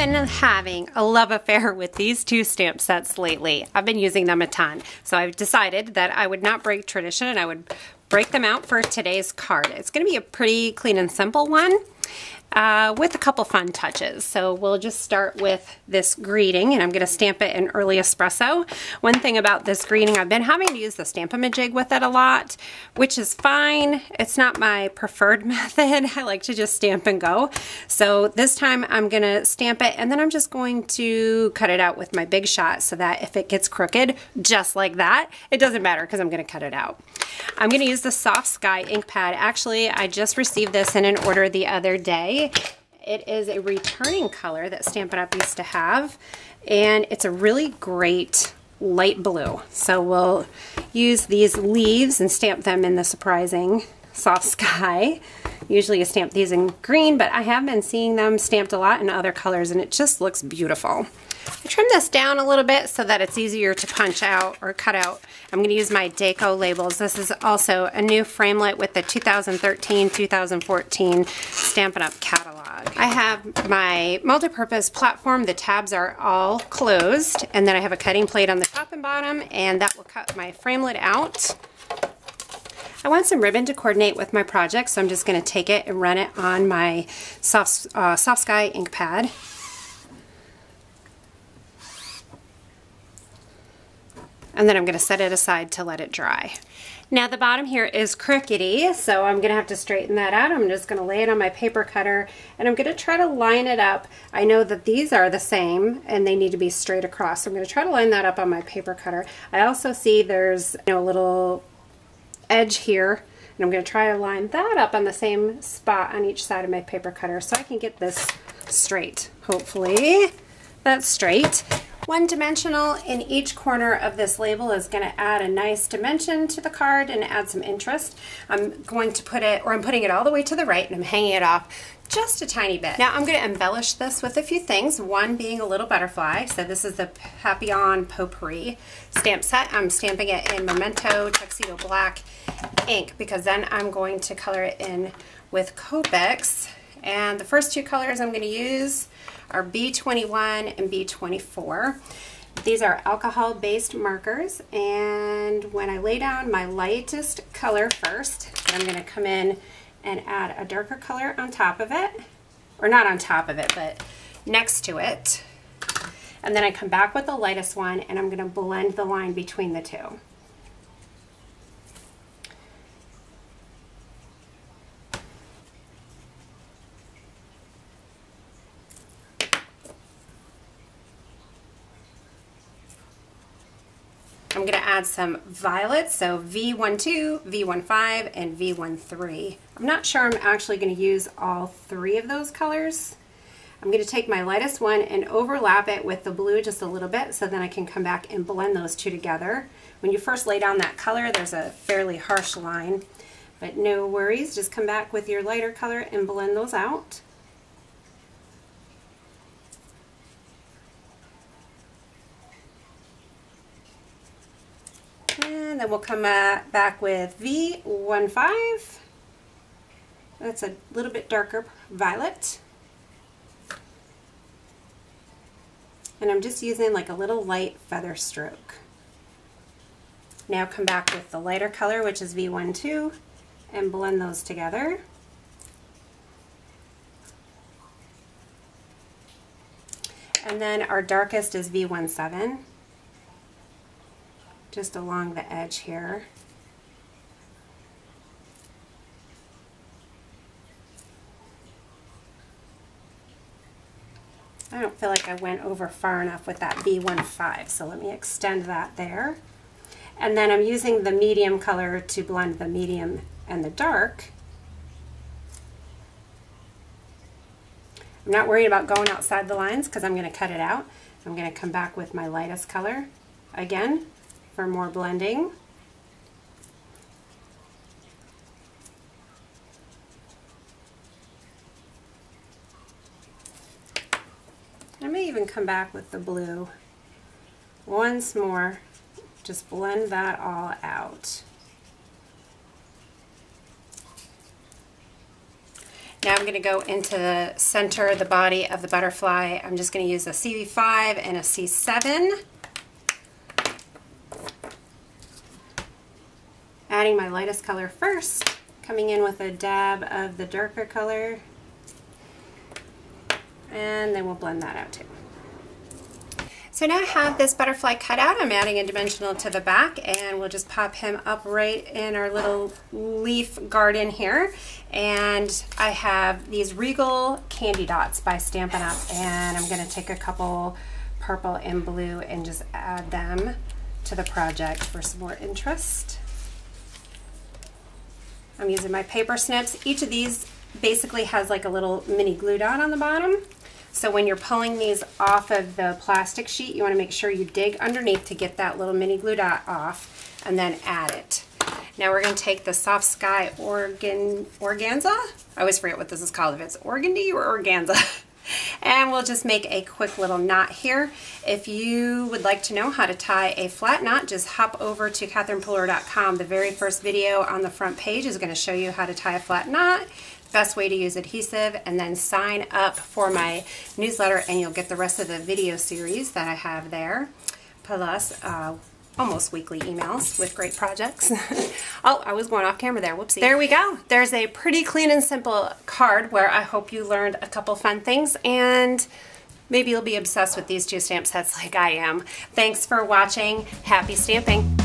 been having a love affair with these two stamp sets lately. I've been using them a ton. So I've decided that I would not break tradition and I would break them out for today's card. It's going to be a pretty clean and simple one. With a couple fun touches. So we'll just start with this greeting, and I'm going to stamp it in early espresso. One thing about this greeting, I've been having to use the Stamp-A-Majig with it a lot, which is fine. It's not my preferred method. I like to just stamp and go. So this time I'm going to stamp it, and then I'm just going to cut it out with my Big Shot so that if it gets crooked, just like that, it doesn't matter because I'm going to cut it out. I'm going to use the Soft Sky ink pad. Actually, I just received this in an order the other day. It is a returning color that Stampin' Up! Used to have, and it's a really great light blue. So we'll use these leaves and stamp them in the surprising Soft Sky. Usually you stamp these in green, but I have been seeing them stamped a lot in other colors, and it just looks beautiful. I trimmed this down a little bit so that it's easier to punch out or cut out. I'm going to use my Deco Labels. This is also a new framelit with the 2013-2014 Stampin' Up! Catalog. I have my multi-purpose platform. The tabs are all closed, and then I have a cutting plate on the top and bottom, and that will cut my framelit out. I want some ribbon to coordinate with my project, so I'm just going to take it and run it on my Soft Sky ink pad. And then I'm going to set it aside to let it dry. Now the bottom here is crookedy, so I'm going to have to straighten that out. I'm just going to lay it on my paper cutter, and I'm going to try to line it up. I know that these are the same, and they need to be straight across, so I'm going to try to line that up on my paper cutter. I also see there's a little edge here, and I'm going to try to line that up on the same spot on each side of my paper cutter so I can get this straight. Hopefully that's straight. One dimensional in each corner of this label is going to add a nice dimension to the card and add some interest. I'm going to put it, or I'm putting it all the way to the right, and I'm hanging it off just a tiny bit. Now I'm going to embellish this with a few things, one being a little butterfly. So this is the Papillon Potpourri stamp set. I'm stamping it in Memento Tuxedo Black ink because then I'm going to color it in with Copics. And the first two colors I'm going to use are B21 and B24. These are alcohol-based markers, and when I lay down my lightest color first, I'm going to come in and add a darker color on top of it, or not on top of it, but next to it. And then I come back with the lightest one, and I'm going to blend the line between the two. I'm going to add some violets, so V12, V15, and V13. I'm not sure I'm actually going to use all three of those colors. I'm going to take my lightest one and overlap it with the blue just a little bit so then I can come back and blend those two together. When you first lay down that color, there's a fairly harsh line, but no worries, just come back with your lighter color and blend those out. And then we'll come back with V15. That's a little bit darker violet. And I'm just using like a little light feather stroke. Now come back with the lighter color, which is V12, and blend those together. And then our darkest is V17. Just along the edge here. I don't feel like I went over far enough with that B15, so let me extend that there. And then I'm using the medium color to blend the medium and the dark. I'm not worried about going outside the lines because I'm going to cut it out. I'm going to come back with my lightest color again for more blending. I may even come back with the blue once more, just blend that all out. Now I'm going to go into the center, the body of the butterfly. I'm just going to use a CV5 and a C7. Adding my lightest color first, coming in with a dab of the darker color, and then we'll blend that out too. So now I have this butterfly cut out. I'm adding a dimensional to the back, and we'll just pop him up right in our little leaf garden here. And I have these Regal candy dots by Stampin' Up, and I'm going to take a couple purple and blue and just add them to the project for some more interest. I'm using my paper snips. Each of these basically has like a little mini glue dot on the bottom. So when you're pulling these off of the plastic sheet, you want to make sure you dig underneath to get that little mini glue dot off and then add it. Now we're going to take the Soft Sky organza. I always forget what this is called, if it's organdy or organza. And we'll just make a quick little knot here. If you would like to know how to tie a flat knot, just hop over to catherinepuller.com. The very first video on the front page is going to show you how to tie a flat knot, best way to use adhesive, and then sign up for my newsletter and you'll get the rest of the video series that I have there, plus almost weekly emails with great projects. Oh, I was going off camera there, whoopsie. There we go. There's a pretty clean and simple card where I hope you learned a couple fun things, and maybe you'll be obsessed with these two stamp sets like I am. Thanks for watching. Happy stamping.